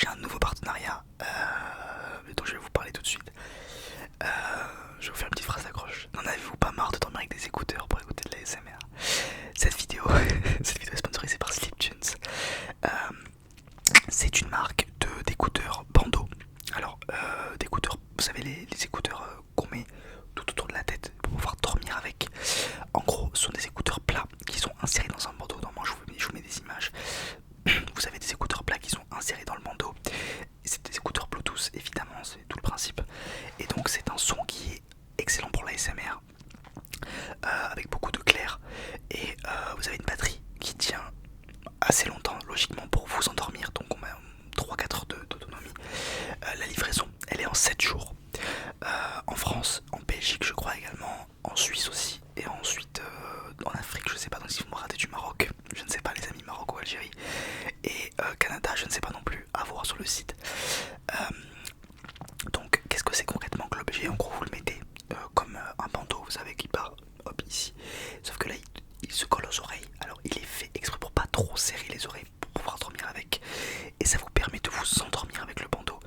j'ai un nouveau partenariat dont je vais vous parler tout de suite. Je vais vous faire une petite phrase d'accroche. N'en avez-vous pas marre de dormir avec des écouteurs pour écouter de la SMR? Cette vidéo, cette vidéo est sponsorisée par Sleeptunes. Euh, c'est une marque d'écouteurs bandeau. Alors, d'écouteurs, vous savez, les écouteurs qu'on met tout autour de la tête pour pouvoir dormir avec. En gros, ce sont des écouteurs plats qui sont insérés dans un bandeau. Normalement, je vous mets des images. Vous avez des écouteurs plats qui sont insérés dans le bandeau. C'est des écouteurs Bluetooth, évidemment, c'est tout le principe. Et donc, c'est un son qui est excellent pour l'ASMR, avec beaucoup de clair. Et vous avez une batterie qui tient assez longtemps, logiquement, pour vous endormir. Donc, on a 3-4 heures d'autonomie. La livraison, elle est en 7 jours. En France, en Belgique, je crois également, en Suisse aussi. Et ensuite en Afrique, je sais pas, donc si vous me ratez du Maroc, je ne sais pas les amis, Maroc ou Algérie. Et Canada, je ne sais pas non plus, à voir sur le site. Donc qu'est-ce que c'est concrètement que l'objet? En gros, vous le mettez comme un bandeau, vous savez, qui part hop ici. Sauf que là, il se colle aux oreilles. Alors il est fait exprès pour pas trop serrer les oreilles, pour pouvoir dormir avec. Et ça vous permet de vous endormir avec le bandeau.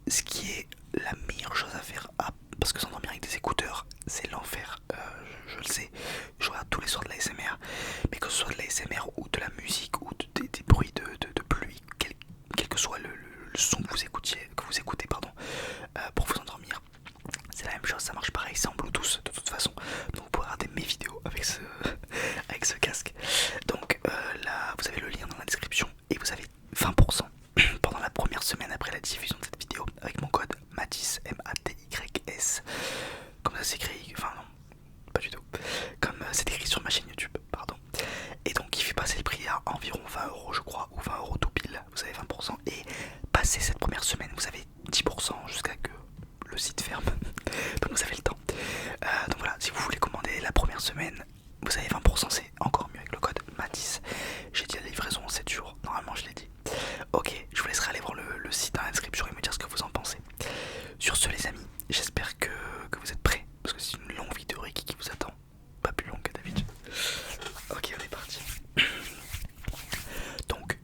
Ce qui est la meilleure chose à faire, parce que s'endormir avec des écouteurs, c'est l'enfer. Je le sais, je regarde tous les soirs de la SMR, mais que ce soit de la SMR ou de la musique ou des bruits de pluie, quel que soit le son que vous écoutez, pardon, pour vous endormir, c'est la même chose, ça marche pareil, c'est en Bluetooth de toute façon. Donc vous pouvez regarder mes vidéos avec ce, avec ce casque. Donc là, vous avez le lien dans la description et vous avez 20% pendant la première semaine après la diffusion de cette vidéo avec mon code MATYS, MATYS, comme ça s'écrit, enfin non, pas du tout, comme c'est écrit sur ma chaîne YouTube, pardon. Et donc il fait passer le prix à environ 20€ je crois, ou 20€ tout pile, vous avez 20%. Et passer cette première semaine, vous avez 10% jusqu'à que le site ferme, donc vous avez le temps. Donc voilà, si vous voulez commander la première semaine, vous avez 20%, c'est encore mieux avec le code MATYS. J'ai dit la livraison en 7 jours, normalement je l'ai dit. Ok, je vous laisserai aller voir le site dans la description et me dire ce que vous en pensez. Sur ce les amis, j'espère que vous êtes prêts, parce que c'est une longue vidéo Reiki qui vous attend. Pas plus longue que d'habitude. Ok, on est parti. Donc,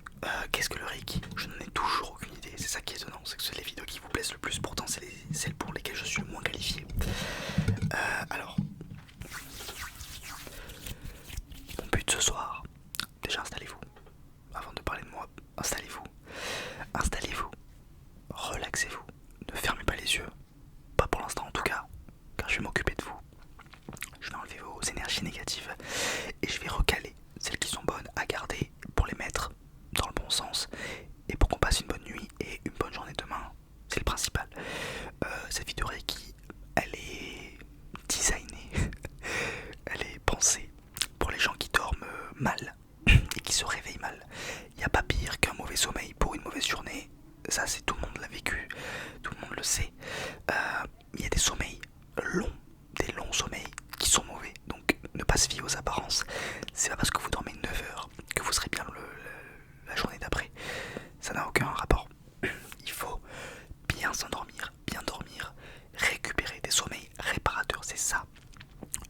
qu'est-ce que le Reiki? Je n'en ai toujours aucune idée, c'est ça qui est étonnant, c'est que c'est les vidéos qui vous plaisent le plus, pourtant c'est celles pour lesquelles je suis le moins qualifié. Alors, mon but ce soir, déjà installez-vous, avant de parler de moi, installez-vous, relaxez-vous, ne fermez pas les yeux, pas pour l'instant en tout cas, car je vais m'occuper de vous. Je vais enlever vos énergies négatives et je vais recaler celles qui sont bonnes à garder pour les mettre dans le bon sens et pour qu'on passe une bonne nuit et une bonne journée demain. C'est le principal. Cette vidéo Reiki, elle est designée, elle est pensée pour les gens qui dorment mal et qui se réveillent mal. Il n'y a pas pire qu'un mauvais sommeil pour une mauvaise journée. Ça, c'est tout le monde l'a vécu, tout le monde le sait. Il y a des sommeils longs, des longs sommeils qui sont mauvais. Donc ne pas se fier aux apparences. C'est pas parce que vous dormez 9 heures que vous serez bien la journée d'après. Ça n'a aucun rapport. Il faut bien s'endormir, bien dormir, récupérer des sommeils réparateurs. C'est ça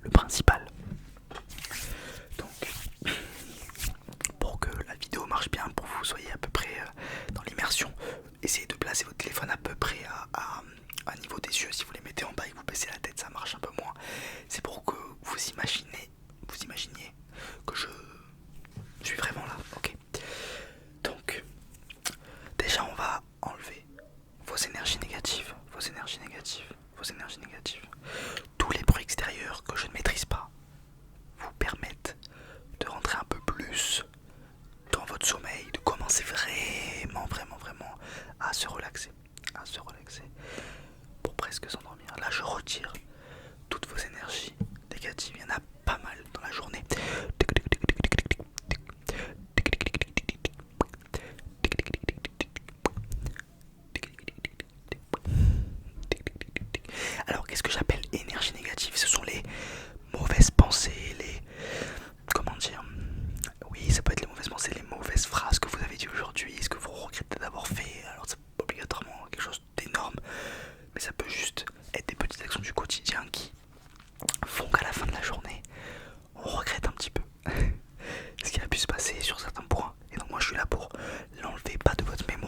le principal. Donc pour que la vidéo marche bien, pour que vous soyez à peu près dans l'immersion, essayez de placer votre téléphone à peu près à niveau des yeux. Si vous les mettez en bas et que vous baissez la tête, ça marche un peu moins. C'est pour que vous imaginiez que je suis vraiment là, ok. Donc déjà on va enlever vos énergies négatives, tous les bruits extérieurs que je ne maîtrise pas vous permettent de rentrer un peu plus dans votre sommeil, de commencer vraiment à se relaxer, pour presque s'endormir. Là je retire toutes vos énergies négatives, il y en a pas mal dans la journée. Alors qu'est-ce que j'appelle énergie négative? Ce sont les mauvaises pensées, les... comment dire? Oui, ça peut être les mauvaises pensées, les mauvaises phrases que vous avez dit aujourd'hui, ce que vous regrettez d'avoir fait. Alors c'est pas obligatoirement quelque chose d'énorme, mais ça peut juste être des petites actions du quotidien qui font qu'à la fin de la journée, on regrette un petit peu ce qui a pu se passer sur certains points. Et donc moi je suis là pour l'enlever, pas de votre mémoire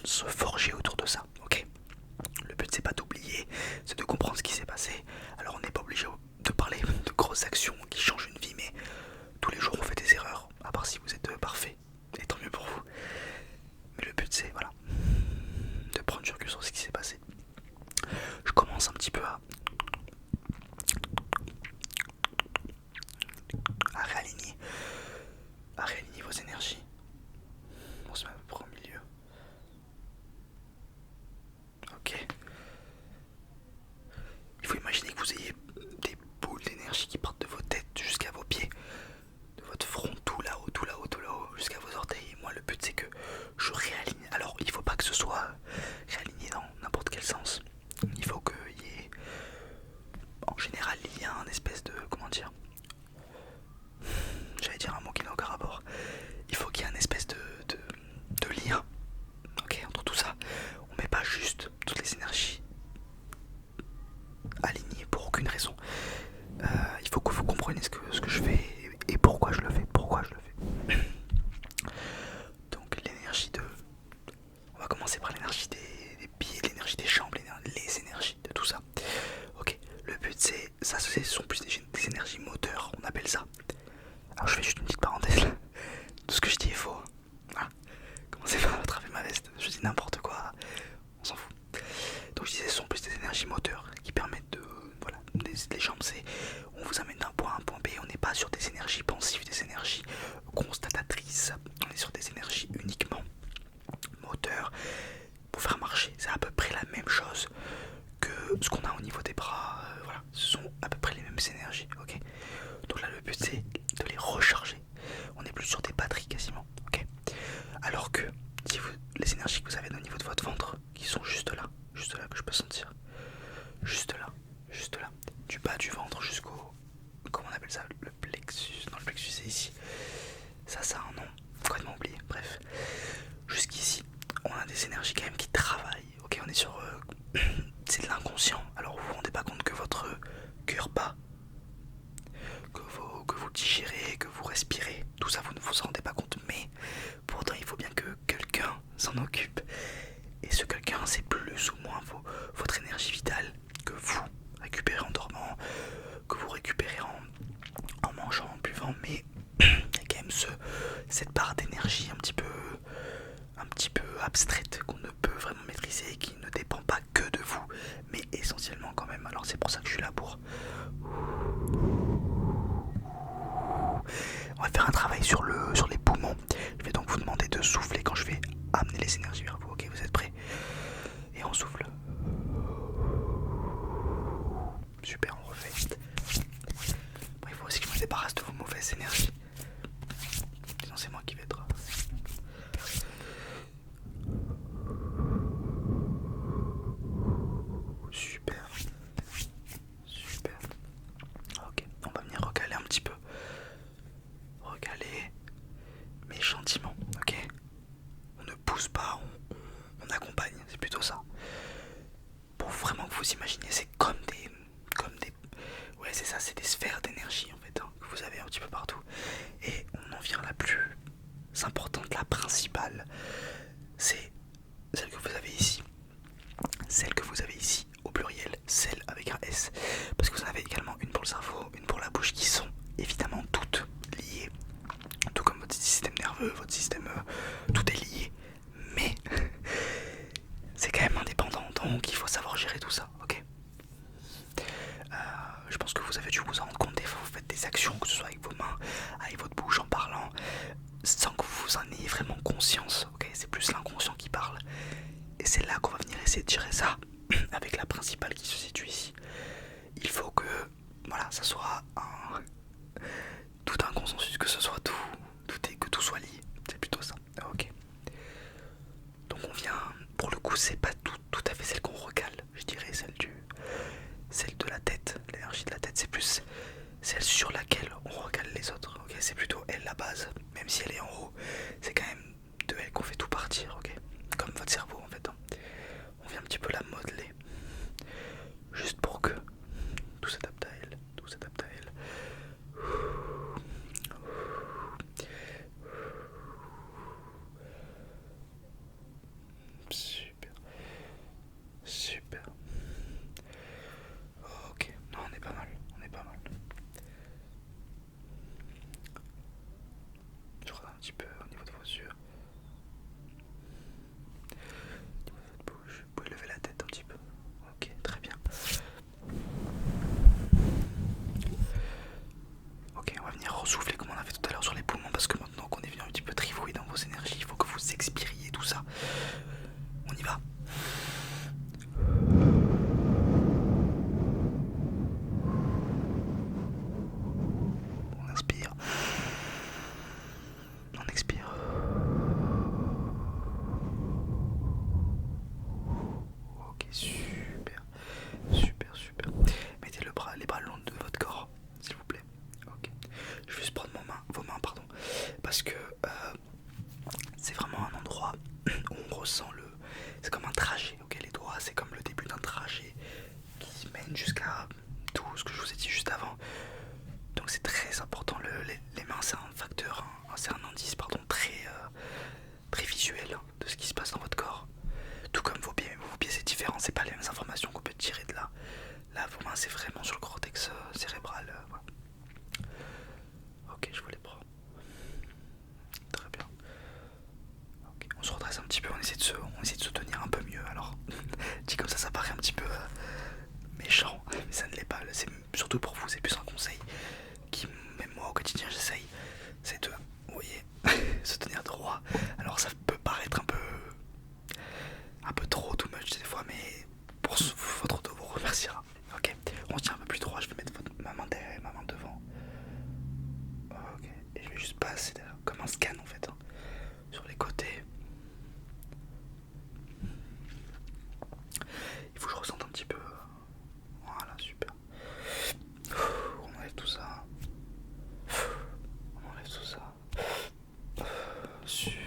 se forger autour de ça, ok? Le but c'est pas d'oublier, c'est de comprendre ce qui s'est passé. Alors on n'est pas obligé de parler de grosses actions qui changent une vie, mais tous les jours on fait des erreurs, à part si vous êtes parfait, et tant mieux pour vous. Mais le but c'est voilà, de prendre du recul sur ce qui s'est passé. Je commence un petit peu à réaligner vos énergies. On se met à peu près au milieu. Ok. Il faut imaginer que vous ayez des boules d'énergie qui partent de vos têtes jusqu'à vos pieds, de votre front, tout là-haut, tout là-haut, tout là-haut, jusqu'à vos orteils. Et moi, le but c'est que je réaligne. Alors, il faut pas que ce soit réaligné dans n'importe quel sens. Il faut qu'il y ait, en général, il y a un espèce de, comment dire, j'allais dire un mot qui n'a aucun rapport. Il faut qu'il y ait un espèce de lien, ok, entre tout ça. On met pas juste toutes les énergies alignées pour aucune raison. Il faut que vous compreniez ce que je fais et pourquoi je le fais. Donc l'énergie de... On va commencer par l'énergie des pieds, l'énergie des jambes, les énergies de tout ça. Ok, le but c'est... Ça ce sont plus des énergies moteurs, on appelle ça. Alors je fais juste une petite parenthèse. Tout ce que je dis est faux. Voilà. Commencez pas à attraper ma veste, je dis n'importe quoi. On s'en fout. Donc je disais, ce sont plus des énergies moteurs qui permettent de... Voilà, les jambes c'est... On vous amène d'un point A à un point B, on n'est pas sur des énergies pensives, des énergies constatatrices. On est sur des énergies uniquement moteurs pour faire marcher. C'est à peu près la même chose que ce qu'on a au niveau des bras. Voilà, ce sont à peu près les mêmes énergies, ok. Donc là le but c'est de les recharger. On est plus sur des batteries quasiment, ok. Alors que si les énergies que vous avez au niveau de votre ventre, qui sont juste là que je peux sentir, juste là, du bas du ventre jusqu'au, comment on appelle ça, le plexus, non le plexus c'est ici, ça a un nom, complètement oublié, bref, jusqu'ici, on a des énergies quand même qui travaillent, ok, on est sur, c'est de l'inconscient, alors vous vous rendez pas compte que votre cœur bat, que vous digérez, que vous respirez, tout ça vous ne vous en rendez pas compte, mais pourtant il faut bien que quelqu'un s'en occupe. Et ce quelqu'un, c'est plus ou moins votre énergie vitale que vous récupérez en dormant, que vous récupérez en mangeant, en buvant, mais il y a quand même cette part d'énergie un petit peu abstraite qu'on ne peut vraiment maîtriser et qui ne dépend pas que de vous, mais essentiellement quand même. Alors c'est pour ça que je suis là pour... On va faire un travail sur les poumons. Je vais donc vous demander de souffler quand je vais amener les énergies vers vous. Ok, vous êtes prêts? Et on souffle. Super, on refait. Bon, il faut aussi que je me débarrasse de vos mauvaises énergies. Sinon c'est moi qui vais être... Super. Super. Ok, on va venir recaler un petit peu. Recaler, mais gentiment, ok? On ne pousse pas, on accompagne, c'est plutôt ça. Pour vraiment que vous imaginiez, c'est comme des... Ouais, c'est ça, c'est des sphères d'énergie en fait, hein, que vous avez un petit peu partout. Et on en vient à la plus importante, la principale. C'est celle que vous avez ici. Celle que vous avez ici, au pluriel, celle avec un S. Parce que vous en avez également une pour le cerveau, une pour la bouche, qui sont évidemment toutes liées. Tout comme votre système nerveux, votre système... tout est lié. Mais c'est quand même indépendant, donc il faut savoir gérer tout ça, ok? Je pense que vous avez dû vous en rendre compte, des fois vous faites des actions, que ce soit avec vos mains, avec votre bouche, en parlant, sans que vous en ayez vraiment conscience, ok? C'est plus l'inconscient qui parle. Et c'est là qu'on va venir essayer de gérer ça, avec la principale qui se situe ici. Il faut que, voilà, ça soit tout un consensus, que ce soit que tout soit lié, c'est plutôt ça, ok? Donc on vient, pour le coup c'est pas tout à fait celle qu'on recale, je dirais celle de la tête, l'énergie de la tête c'est plus celle sur laquelle on recale les autres, ok? C'est plutôt elle la base, même si elle est en haut, c'est quand même de elle qu'on fait tout partir, ok? Comme votre cerveau en fait, hein. On vient un petit peu la modeler, juste pour que tout s'adapte à elle, tout s'adapte à elle. Super. Super. Ok, non, on est pas mal. On est pas mal. Je regarde un petit peu au niveau de vos yeux. Au niveau de votre bouche. Vous pouvez lever la tête un petit peu. Ok, très bien. Ok, on va venir ressouffler comme on a fait tout à l'heure sur les poumons parce que maintenant qu'on est venu un petit peu trifouiller dans vos énergies, il faut que vous expiriez tout ça. On y va. On inspire. On expire. Ok, super. Super, super. Mettez les bras le long de votre corps, s'il vous plaît. Ok. Je vais juste prendre vos mains, pardon. Parce que c'est vraiment un endroit où on ressent c'est comme un trajet, ok, les doigts c'est comme le début d'un trajet qui mène jusqu'à tout ce que je vous ai dit juste avant. Donc c'est très important, les mains c'est un facteur, c'est un indice pardon, très visuel de ce qui se passe dans votre corps. Tout comme vos pieds c'est différent, c'est pas les mêmes informations qu'on peut tirer de là. Là vos mains c'est vraiment sur le cortex cérébral. Voilà. Ok, je vous les prends. Très bien. Okay. On se redresse un petit peu, on essaie de se tenir un peu mieux. Alors, dit comme ça paraît un petit peu méchant, mais ça ne l'est pas. C'est surtout pour vous, c'est plus un conseil qui, même moi au quotidien, j'essaye. C'est de, vous voyez, se tenir droit. Alors, ça peut paraître un peu trop too much des fois, mais pour votre dos vous remerciera. Ok, on se tient un peu plus droit. Je vais mettre ma main derrière et ma main devant. Ok, et je vais juste passer derrière, comme un scan en fait, hein, sur les côtés. Il faut que je ressente un petit peu. Voilà, super. On enlève tout ça. On enlève tout ça. Super.